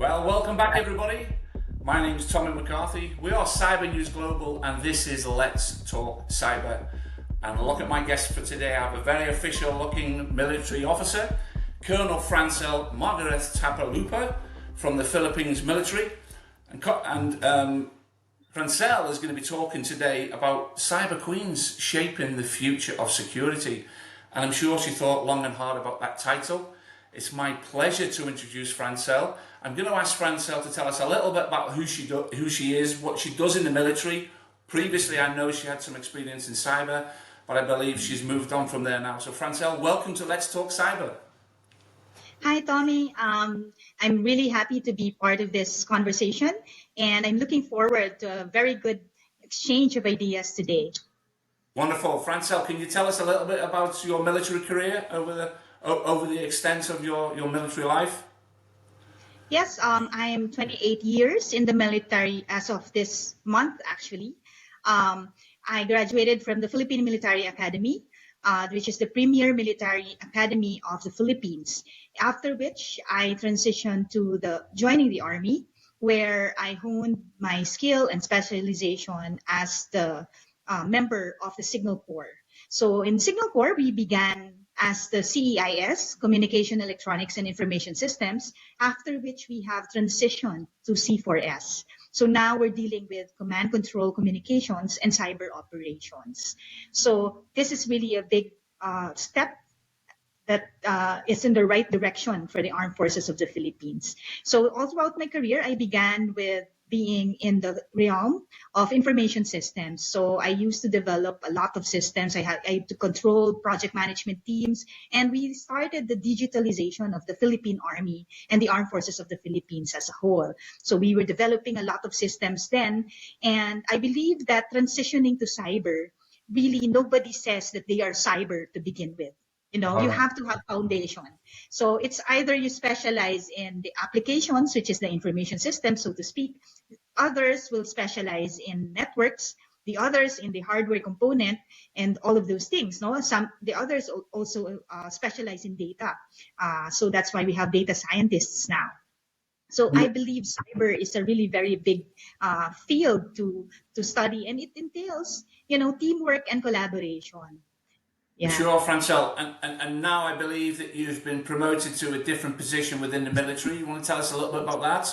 Well, welcome back everybody. My name's Tommy McCarthy. We are Cyber News Global and this is Let's Talk Cyber. And look at my guest for today. I have a very official looking military officer, Colonel Francel Margareth Taborlupa from the Philippines military. And Francel is going to be talking today about cyber queens shaping the future of security. And I'm sure she thought long and hard about that title. It's my pleasure to introduce Francel. I'm going to ask Francel to tell us a little bit about who she is, what she does in the military. Previously, I know she had some experience in cyber, but I believe she's moved on from there now. So Francel, welcome to Let's Talk Cyber. Hi, Tommy. I'm really happy to be part of this conversation, and I'm looking forward to a very good exchange of ideas today. Wonderful. Francel, can you tell us a little bit about your military career over the extent of your military life? Yes, I am 28 years in the military as of this month, actually. I graduated from the Philippine Military Academy, which is the premier military academy of the Philippines. After which, I transitioned to joining the Army, where I honed my skill and specialization as the member of the Signal Corps. So in Signal Corps, we began as the CEIS, Communication, Electronics, and Information Systems, after which we have transitioned to C4S. So now we're dealing with command control communications and cyber operations. So this is really a big step that is in the right direction for the Armed Forces of the Philippines. So all throughout my career, I began with being in the realm of information systems. So I used to develop a lot of systems. I had to control project management teams, and we started the digitalization of the Philippine Army and the Armed Forces of the Philippines as a whole. So we were developing a lot of systems then, and I believe that transitioning to cyber, really nobody says that they are cyber to begin with. You know, you have to have foundation. So it's either you specialize in the applications, which is the information system, so to speak. Others will specialize in networks, the others in the hardware component, and all of those things. No, the others also specialize in data. So that's why we have data scientists now. So I believe cyber is a really very big field to study, and it entails, you know, teamwork and collaboration. Yeah. Sure, Francel. And now I believe that you've been promoted to a different position within the military. You want to tell us a little bit about that?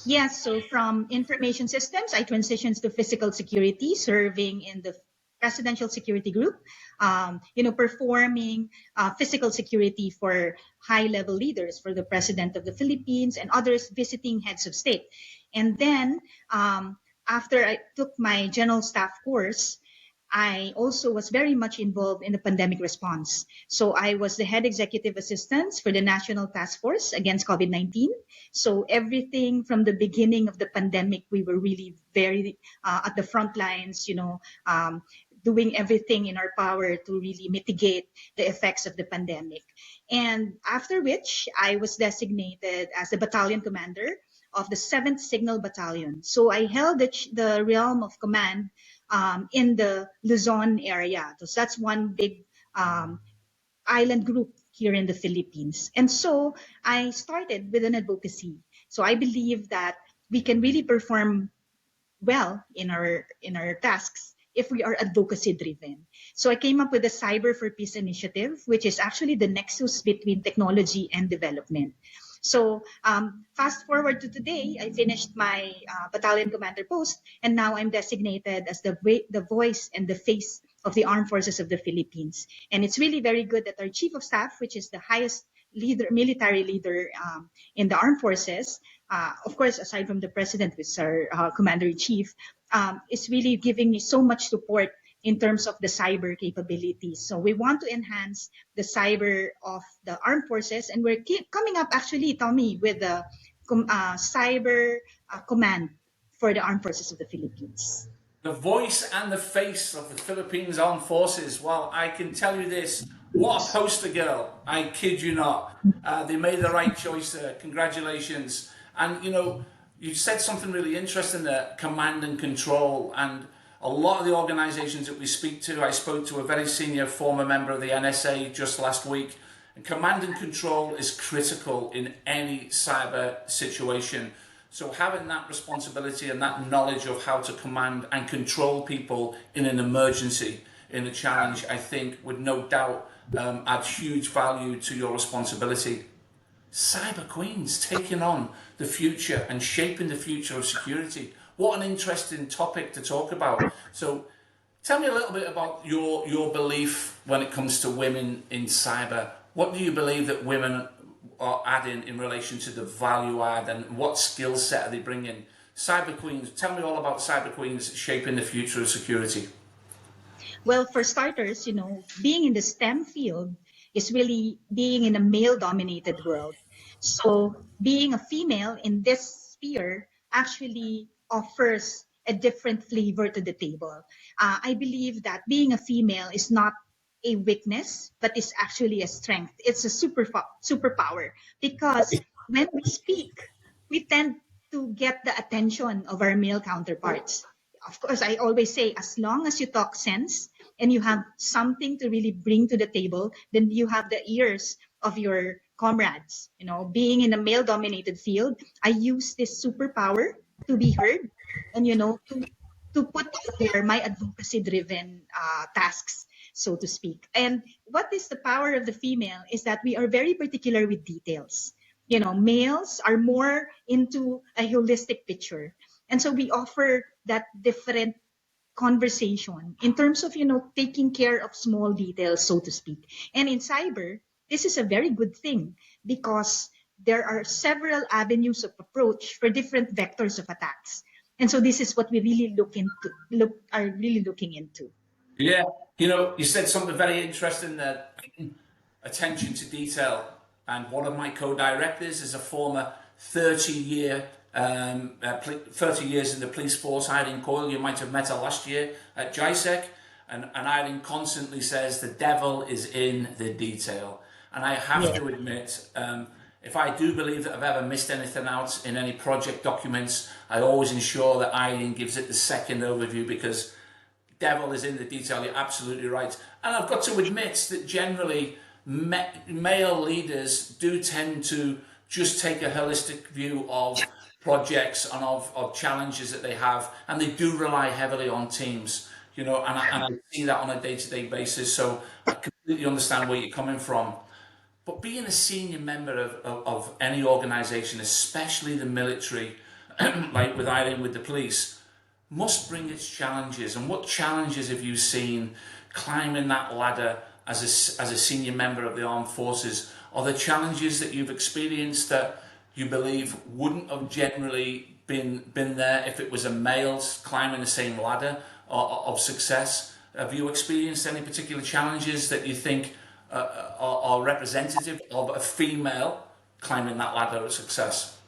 Yes. So from information systems, I transitioned to physical security, serving in the Presidential Security Group, you know, performing physical security for high-level leaders, for the President of the Philippines and others visiting heads of state. And then after I took my general staff course, I also was very much involved in the pandemic response. So I was the head executive assistant for the National Task Force against COVID-19. So everything from the beginning of the pandemic, we were really very at the front lines, you know, doing everything in our power to really mitigate the effects of the pandemic. And after which, I was designated as the battalion commander of the 7th Signal Battalion. So I held the realm of command in the Luzon area. So that's one big island group here in the Philippines. And so I started with an advocacy. So I believe that we can really perform well in our tasks if we are advocacy driven. So I came up with the Cyber for Peace initiative, which is actually the nexus between technology and development. So fast forward to today, I finished my battalion commander post, and now I'm designated as the voice and the face of the Armed Forces of the Philippines. And it's really very good that our Chief of Staff, which is the highest military leader in the Armed Forces, of course, aside from the President, which is our Commander-in-Chief, is really giving me so much support in terms of the cyber capabilities. So we want to enhance the cyber of the armed forces, and we're coming up actually, Tommy, with the cyber command for the armed forces of the Philippines. The voice and the face of the Philippines Armed Forces. Well, I can tell you this, what a poster girl, I kid you not. They made the right choice there, congratulations. And you know, you said something really interesting there, command and control, and a lot of the organizations that we speak to, I spoke to a very senior former member of the NSA just last week, And command and control is critical in any cyber situation. So having that responsibility and that knowledge of how to command and control people in an emergency, in a challenge, I think would no doubt add huge value to your responsibility. Cyber Queens taking on the future and shaping the future of security. What an interesting topic to talk about. So tell me a little bit about your belief when it comes to women in cyber. What do you believe that women are adding in relation to the value add, and what skill set are they bringing? Cyber Queens, tell me all about Cyber Queens shaping the future of security. Well, for starters, being in the STEM field is really being in a male-dominated world. So being a female in this sphere actually offers a different flavor to the table. I believe that being a female is not a weakness, but is actually a strength. It's a superpower because when we speak, we tend to get the attention of our male counterparts. Of course, I always say, as long as you talk sense and you have something to really bring to the table, then you have the ears of your comrades. Being in a male-dominated field, I use this superpower to be heard and, to put out there my advocacy-driven tasks, so to speak. And what is the power of the female is that we are very particular with details. Males are more into a holistic picture. And so we offer that different conversation in terms of, taking care of small details, so to speak. And in cyber, this is a very good thing because there are several avenues of approach for different vectors of attacks. And so this is what we really are really looking into. Yeah, you said something very interesting there, attention to detail. And one of my co-directors is a former 30-year 30 years in the police force, Irene Coyle. You might have met her last year at GISEC. And Irene constantly says the devil is in the detail. And I have to admit, if I do believe that I've ever missed anything out in any project documents, I always ensure that Irene gives it the second overview, because devil is in the detail. You're absolutely right. And I've got to admit that generally male leaders do tend to just take a holistic view of projects and of challenges that they have, and they do rely heavily on teams, and I see that on a day-to-day basis. So I completely understand where you're coming from. But being a senior member of any organization, especially the military, like with Irene with the police, must bring its challenges. And what challenges have you seen climbing that ladder as a senior member of the armed forces? Are there challenges that you've experienced that you believe wouldn't have generally been there if it was a male climbing the same ladder of success? Have you experienced any particular challenges that you think are representative of a female climbing that ladder of success?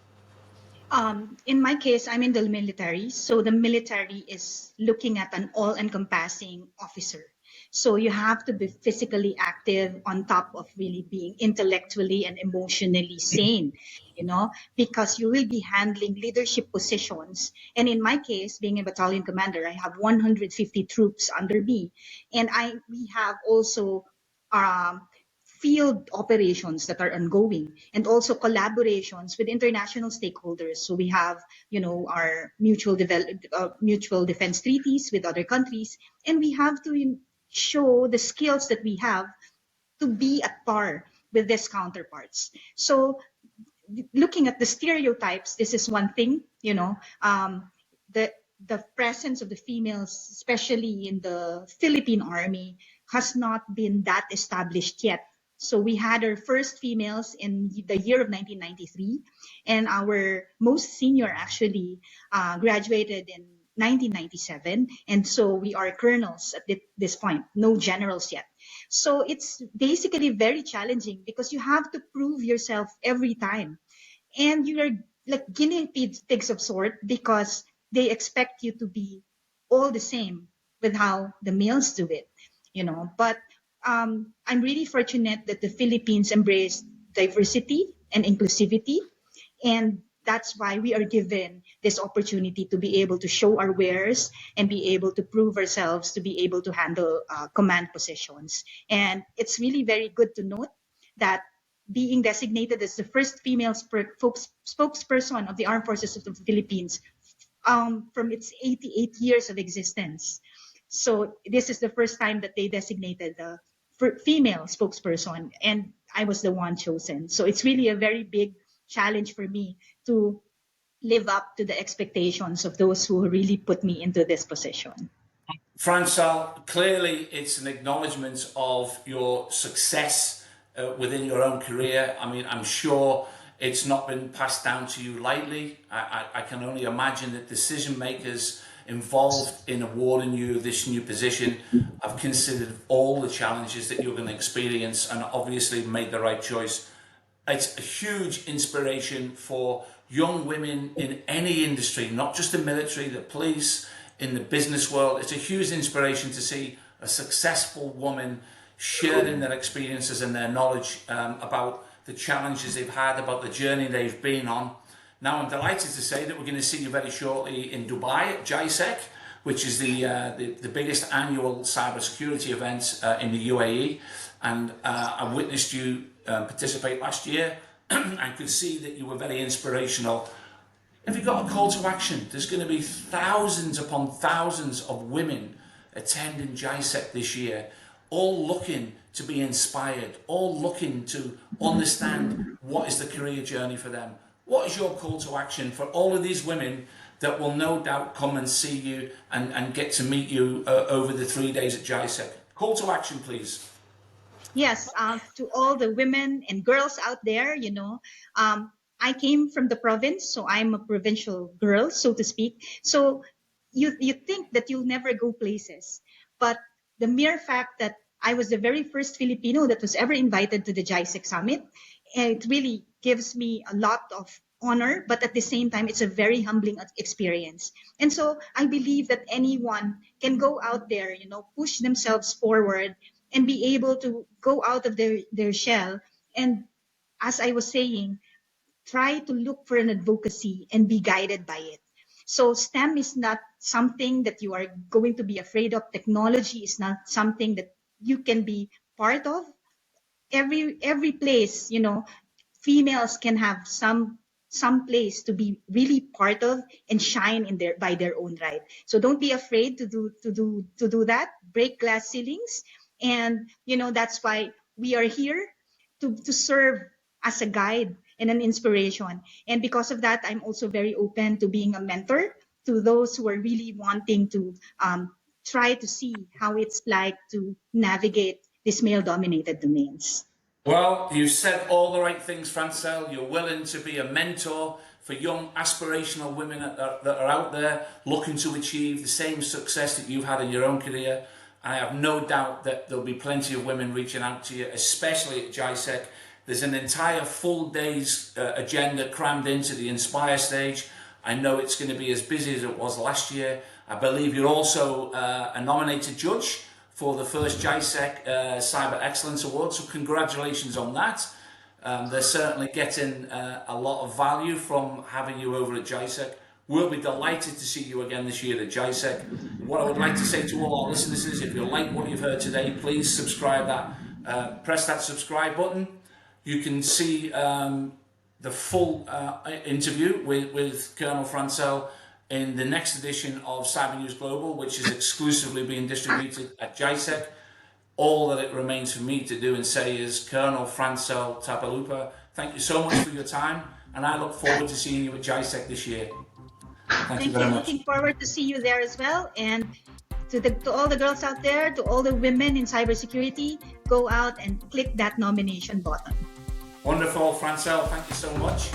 In my case, I'm in the military. So the military is looking at an all-encompassing officer. So you have to be physically active on top of really being intellectually and emotionally sane, because you will be handling leadership positions. And in my case, being a battalion commander, I have 150 troops under me. And we have also field operations that are ongoing, and also collaborations with international stakeholders. So we have, our mutual defense treaties with other countries, and we have to show the skills that we have to be at par with these counterparts. So looking at the stereotypes, this is one thing, the presence of the females, especially in the Philippine Army, has not been that established yet. So we had our first females in the year of 1993, and our most senior actually graduated in 1997. And so we are colonels at this point, no generals yet. So it's basically very challenging because you have to prove yourself every time. And you're like guinea pigs of sort, because they expect you to be all the same with how the males do it, But I'm really fortunate that the Philippines embraced diversity and inclusivity. And that's why we are given this opportunity to be able to show our wares and be able to prove ourselves to be able to handle command positions. And it's really very good to note that being designated as the first female spokesperson of the Armed Forces of the Philippines from its 88 years of existence. So this is the first time that they designated the female spokesperson, and I was the one chosen. So it's really a very big challenge for me to live up to the expectations of those who really put me into this position. Francel, clearly it's an acknowledgement of your success within your own career. I mean, I'm sure it's not been passed down to you lightly. I can only imagine that decision makers involved in awarding you this new position have considered all the challenges that you're going to experience and obviously made the right choice. It's a huge inspiration for young women in any industry, not just the military, the police, in the business world. It's a huge inspiration to see a successful woman sharing their experiences and their knowledge about the challenges they've had, about the journey they've been on. Now, I'm delighted to say that we're going to see you very shortly in Dubai at GISEC, which is the biggest annual cybersecurity event in the UAE. And I witnessed you participate last year and could see that you were very inspirational. Have you got a call to action? There's going to be thousands upon thousands of women attending GISEC this year, all looking to be inspired, all looking to understand what is the career journey for them. What is your call to action for all of these women that will no doubt come and see you and get to meet you over the 3 days at GISEC? Call to action, please. Yes, to all the women and girls out there, I came from the province, so I'm a provincial girl, so to speak. So you think that you'll never go places, but the mere fact that I was the very first Filipino that was ever invited to the GISEC Summit, it really gives me a lot of honor, but at the same time, it's a very humbling experience. And so I believe that anyone can go out there, push themselves forward and be able to go out of their shell. And as I was saying, try to look for an advocacy and be guided by it. So STEM is not something that you are going to be afraid of. Technology is not something that you can be part of. Every place, females can have some place to be really part of and shine by their own right. So don't be afraid to do that. Break glass ceilings, and that's why we are here to serve as a guide and an inspiration. And because of that, I'm also very open to being a mentor to those who are really wanting to try to see how it's like to navigate these male-dominated domains. Well, you said all the right things, Francel. You're willing to be a mentor for young aspirational women that are out there looking to achieve the same success that you've had in your own career. I have no doubt that there'll be plenty of women reaching out to you, especially at GISEC. There's an entire full day's agenda crammed into the Inspire stage. I know it's going to be as busy as it was last year. I believe you're also a nominated judge for the first GISEC Cyber Excellence Award, so congratulations on that. They're certainly getting a lot of value from having you over at GISEC. We'll be delighted to see you again this year at GISEC. What I would like to say to all our listeners is, if you like what you've heard today, please subscribe press that subscribe button. You can see the full interview with Colonel Francel in the next edition of Cyber News Global, which is exclusively being distributed at GISEC. All that it remains for me to do and say is, Colonel Francel Taborlupa, thank you so much for your time, and I look forward to seeing you at GISEC this year. Thank you very much. Looking forward to see you there as well. And to all the girls out there, to all the women in cybersecurity, go out and click that nomination button. Wonderful, Francel. Thank you so much.